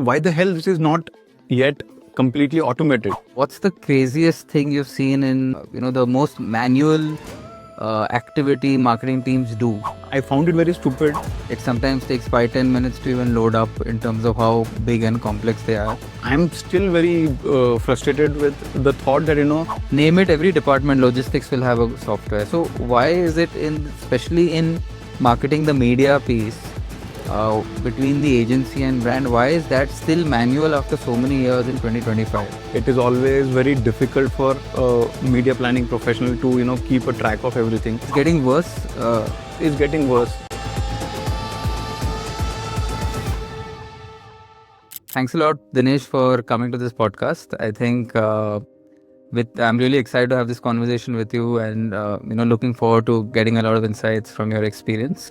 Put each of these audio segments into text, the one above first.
Why the hell this is not yet completely automated? What's the craziest thing you've seen in, the most manual activity marketing teams do? I found it very stupid. It sometimes takes 5-10 minutes to even load up in terms of how big and complex they are. I'm still very frustrated with the thought that, Name it, every department, logistics will have a software. So why is it especially in marketing, the media piece, between the agency and brand, why is that still manual after so many years in 2025? it is always very difficult for a media planning professional to, keep a track of everything. It's getting worse. It's getting worse. Thanks a lot, Dinesh, for coming to this podcast. I think I'm really excited to have this conversation with you, and looking forward to getting a lot of insights from your experience.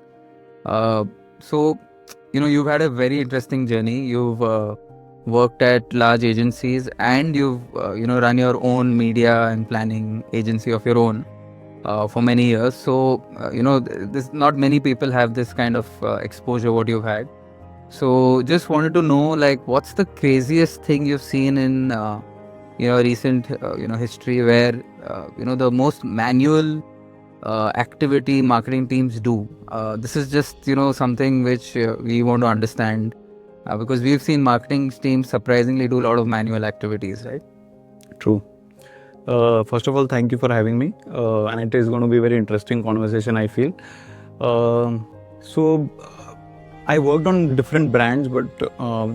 So, you've had a very interesting journey. You've worked at large agencies, and you've run your own media and planning agency of your own for many years. So, not many people have this kind of exposure what you've had. So just wanted to know, what's the craziest thing you've seen in recent history where the most manual activity marketing teams do. This is just something which we want to understand because we've seen marketing teams surprisingly do a lot of manual activities, right? True. First of all, thank you for having me, and it is going to be a very interesting conversation, I feel. I worked on different brands, but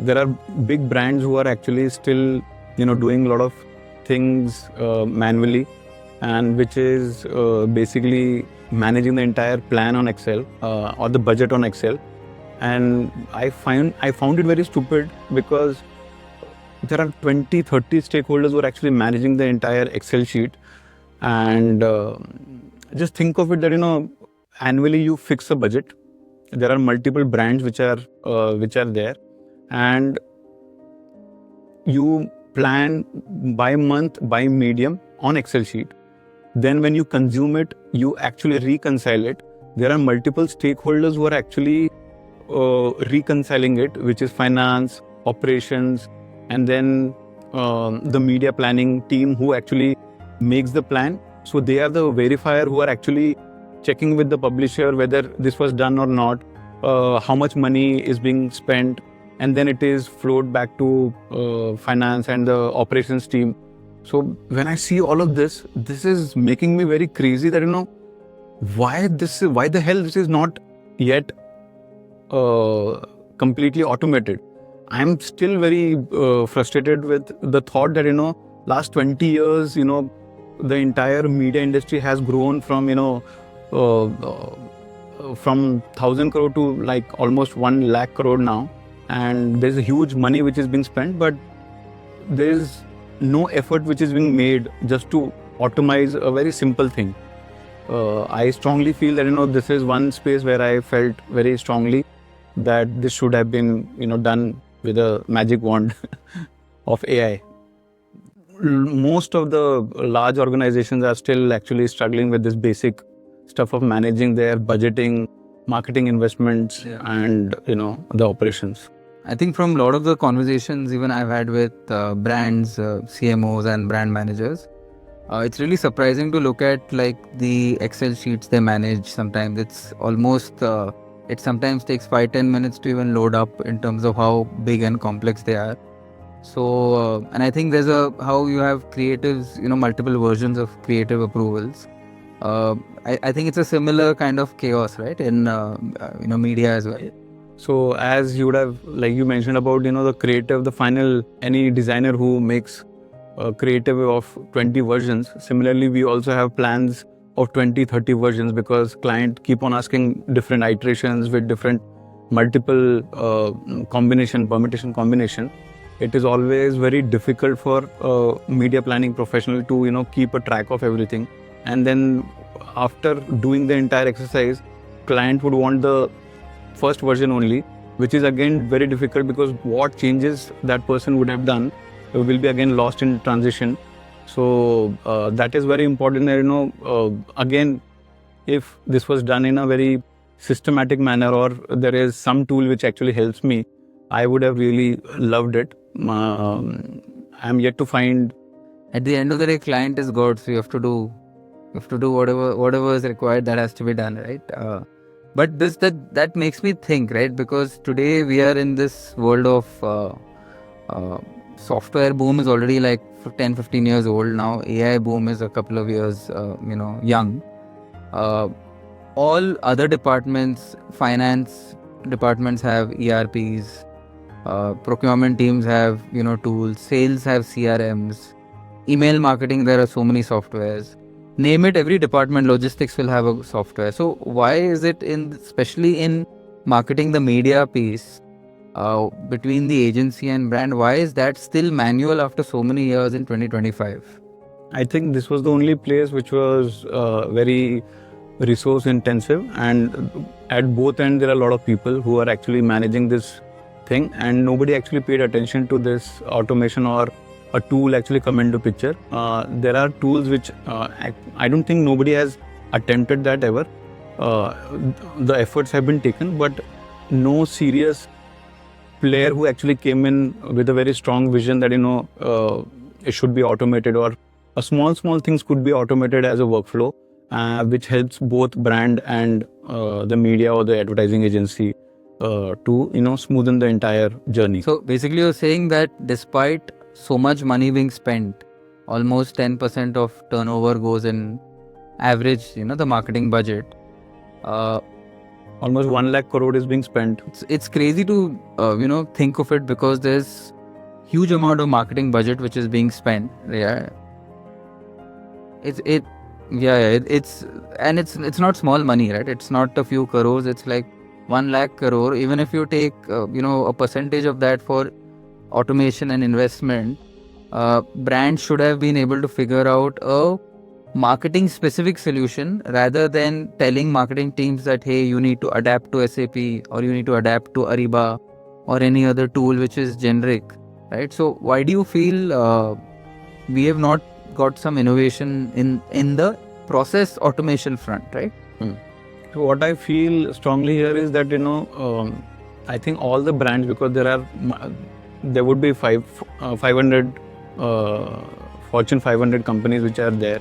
there are big brands who are actually still, doing a lot of things manually, and which is basically managing the entire plan on Excel or the budget on Excel. And I found it very stupid because there are 20-30 stakeholders who are actually managing the entire Excel sheet. And just think of it that, annually you fix a budget. There are multiple brands which are there, and you plan by month, by medium on Excel sheet. Then when you consume it, you actually reconcile it. There are multiple stakeholders who are actually reconciling it, which is finance, operations, and then the media planning team who actually makes the plan. So they are the verifier who are actually checking with the publisher whether this was done or not, how much money is being spent, and then it is flowed back to finance and the operations team. So when I see all of this, this is making me very crazy that, why the hell this is not yet completely automated. I'm still very frustrated with the thought that, last 20 years, the entire media industry has grown from, from 1,000 crore to almost 1 lakh crore now, and there's a huge money which is being spent, but there's no effort which is being made just to optimize a very simple thing. I strongly feel that this is one space where I felt very strongly that this should have been done with a magic wand of AI. Most of the large organizations are still actually struggling with this basic stuff of managing their budgeting, marketing investments, and the operations. I think from a lot of the conversations even I've had with brands, CMOs and brand managers, it's really surprising to look at the Excel sheets they manage. Sometimes it's almost, it sometimes takes 5-10 minutes to even load up in terms of how big and complex they are. So, and I think there's how you have creatives, multiple versions of creative approvals. I think it's a similar kind of chaos, right, in media as well. So as you would have, you mentioned about, the creative, the final, any designer who makes a creative of 20 versions. Similarly, we also have plans of 20-30 versions because client keep on asking different iterations with different multiple permutation combination. It is always very difficult for a media planning professional to, keep a track of everything. And then after doing the entire exercise, client would want the first version only, which is again very difficult because what changes that person would have done will be again lost in transition. So that is very important. Again, if this was done in a very systematic manner, or there is some tool which actually helps me, I would have really loved it. I'm yet to find. At the end of the day, client is God, so you have to do whatever is required that has to be done, right? But that makes me think, right? Because today we are in this world of software boom is already like 10-15 years old now. AI boom is a couple of years young. All other departments, finance departments have ERPs, procurement teams have tools, sales have CRMs, email marketing, there are so many softwares. Name it, every department, logistics will have a software. So why is it especially in marketing, the media piece, between the agency and brand, why is that still manual after so many years in 2025? I think this was the only place which was very resource intensive, and at both ends there are a lot of people who are actually managing this thing, and nobody actually paid attention to this automation or a tool actually come into picture. There are tools which I don't think nobody has attempted that ever. The efforts have been taken, but no serious player who actually came in with a very strong vision that it should be automated, or a small things could be automated as a workflow, which helps both brand and the media or the advertising agency to smoothen the entire journey. So basically you're saying that despite so much money being spent, almost 10% of turnover goes in average, the marketing budget. Almost 1 lakh crore is being spent. It's crazy to think of it, because there's huge amount of marketing budget which is being spent. Yeah, it's not small money, right? It's not a few crores. It's like 1 lakh crore. Even if you take a percentage of that for automation and investment, brands should have been able to figure out a marketing specific solution rather than telling marketing teams that, hey, you need to adapt to SAP or you need to adapt to Ariba or any other tool which is generic, right? So why do you feel we have not got some innovation in the process automation front, right? So what I feel strongly here is that I think all the brands, because there would be 500 Fortune 500 companies which are there,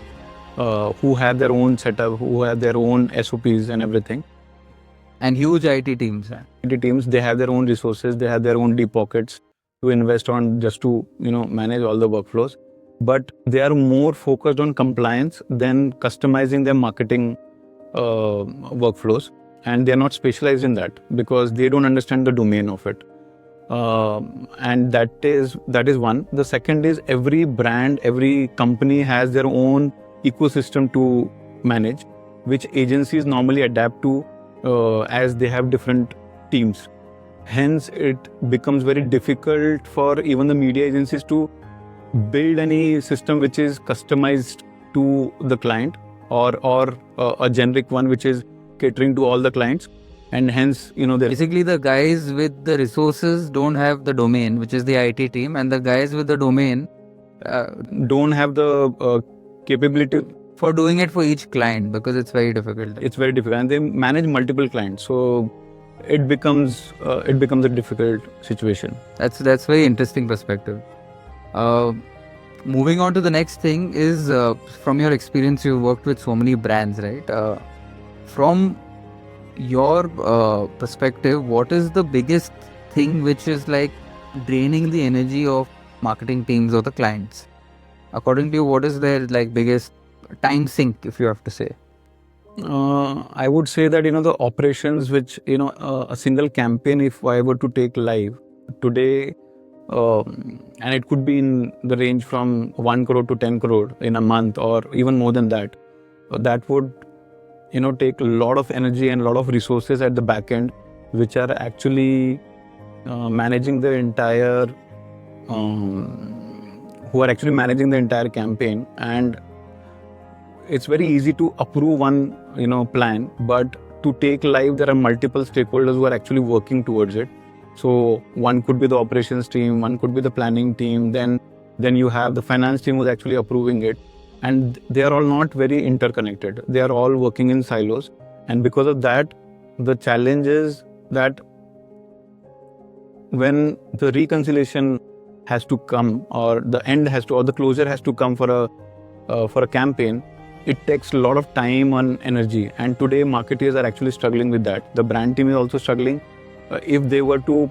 who have their own setup, who have their own SOPs and everything, and huge IT teams. IT teams, they have their own resources, they have their own deep pockets to invest on just to manage all the workflows. But they are more focused on compliance than customizing their marketing workflows, and they are not specialized in that because they don't understand the domain of it. And that is one. The second is every brand, every company has their own ecosystem to manage, which agencies normally adapt to as they have different teams. Hence, it becomes very difficult for even the media agencies to build any system which is customized to the client, or a generic one which is catering to all the clients. And hence, basically the guys with the resources don't have the domain, which is the IT team, and the guys with the domain don't have the capability for doing it for each client, because it's very difficult. It's very difficult, and they manage multiple clients, so it becomes a difficult situation. That's very interesting perspective. Moving on to the next thing is, from your experience, you've worked with so many brands, right? From your perspective, what is the biggest thing which is like draining the energy of marketing teams or the clients? According to you, what is their biggest time sink, if you have to say? I would say that the operations which a single campaign, if I were to take live today, and it could be in the range from 1 crore to 10 crore in a month, or even more than that, that would take a lot of energy and a lot of resources at the back end, which are actually managing the entire campaign. And it's very easy to approve one plan, but to take live, there are multiple stakeholders who are actually working towards it. So one could be the operations team, one could be the planning team, then you have the finance team who's actually approving it, and they are all not very interconnected. They are all working in silos, and because of that, the challenge is that when the reconciliation has to come, or the end has to, or the closure has to come for a campaign, it takes a lot of time and energy. And today marketers are actually struggling with that. The brand team is also struggling. If they were to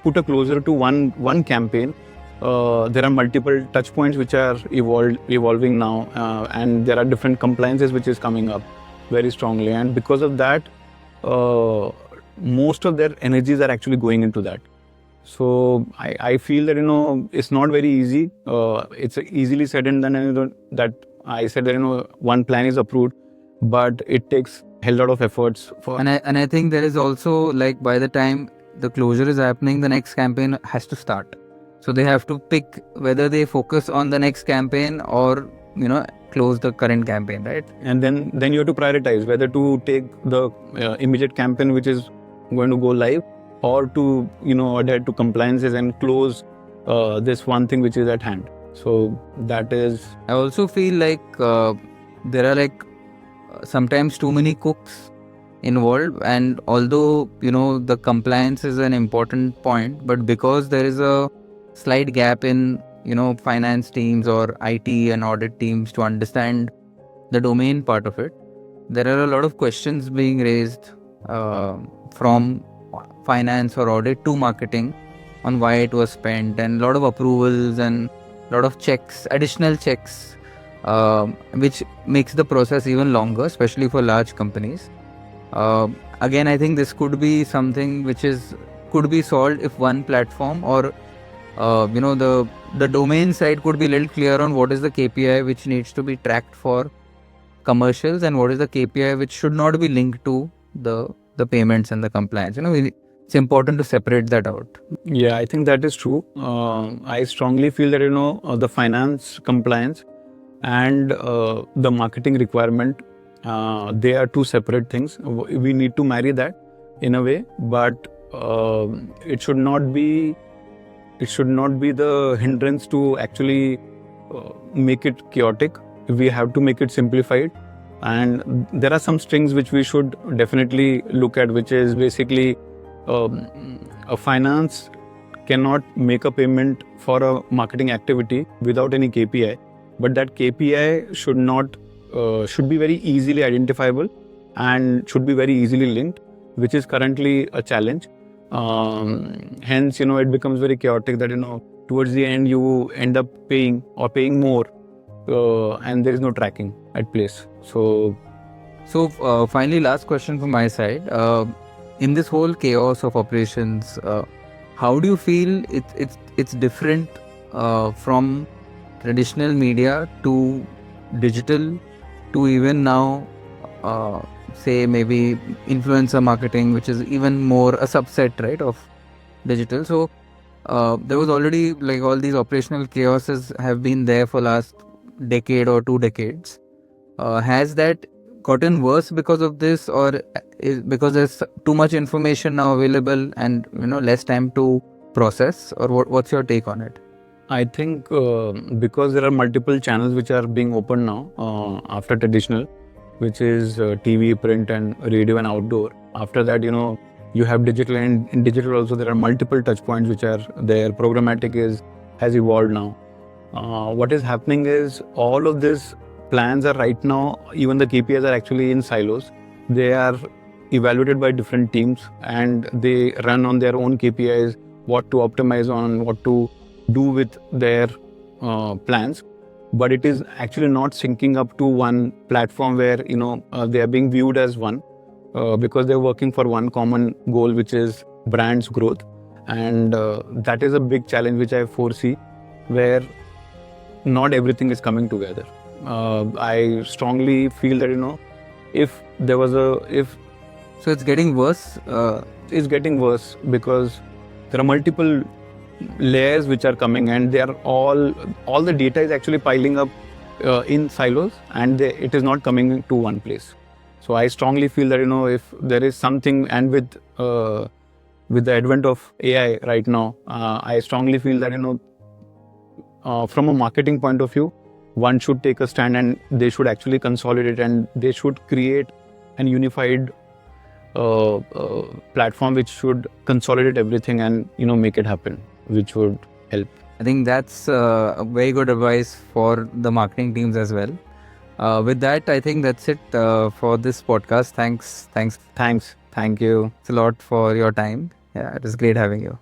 put a closure to one campaign, there are multiple touch points which are evolving now, and there are different compliances which is coming up very strongly, and because of that, most of their energies are actually going into that. So I feel that it's not very easy. It's easily said and done. That I said that one plan is approved, but it takes a hell lot of efforts for. And I think there is also, like, by the time the closure is happening, the next campaign has to start. So they have to pick whether they focus on the next campaign or close the current campaign, right? And then you have to prioritize whether to take the immediate campaign which is going to go live, or to adhere to compliances and close this one thing which is at hand. So that is. I also feel like there are sometimes too many cooks involved, and although the compliance is an important point, but because there is a slight gap in finance teams or IT and audit teams to understand the domain part of it, there are a lot of questions being raised from finance or audit to marketing on why it was spent, and a lot of approvals and a lot of checks, additional checks, which makes the process even longer, especially for large companies. Again, I think this could be something which could be solved if one platform, or the domain side could be a little clear on what is the KPI which needs to be tracked for commercials, and what is the KPI which should not be linked to the payments and the compliance. It's important to separate that out. Yeah, I think that is true. I strongly feel that the finance compliance and the marketing requirement, they are two separate things. We need to marry that in a way, but it should not be the hindrance to actually make it chaotic. We have to make it simplified, and there are some strings which we should definitely look at, which is basically a finance cannot make a payment for a marketing activity without any KPI, but that KPI should be very easily identifiable and should be very easily linked, which is currently a challenge. Hence, it becomes very chaotic that, towards the end you end up paying more, and there is no tracking at place. So finally, last question from my side. In this whole chaos of operations, how do you feel it's different from traditional media to digital, to even now, say maybe influencer marketing, which is even more a subset, right, of digital? So there was already all these operational chaoses have been there for last decade or 2 decades. Has that gotten worse because of this, or is because there's too much information now available and less time to process, or what's your take on it? I think because there are multiple channels which are being opened now after traditional, which is TV, print, and radio and outdoor. After that, you have digital, and in digital also there are multiple touch points which are there. Programmatic has evolved now. What is happening is all of these plans are right now, even the KPIs are actually in silos. They are evaluated by different teams, and they run on their own KPIs, what to optimize on, what to do with their plans. But it is actually not syncing up to one platform where they are being viewed as one, because they're working for one common goal, which is brand's growth. And that is a big challenge which I foresee, where not everything is coming together. I strongly feel that if there was so it's getting worse. It's getting worse because there are multiple layers which are coming, and they are all the data is actually piling up in silos, and it is not coming to one place. So I strongly feel that if there is something, and with the advent of AI right now, I strongly feel that from a marketing point of view, one should take a stand, and they should actually consolidate, and they should create an unified platform which should consolidate everything and make it happen, which would help. I think that's a very good advice for the marketing teams as well. With that, I think that's it for this podcast. Thanks Thank you. a lot for your time. Yeah, it was great having you.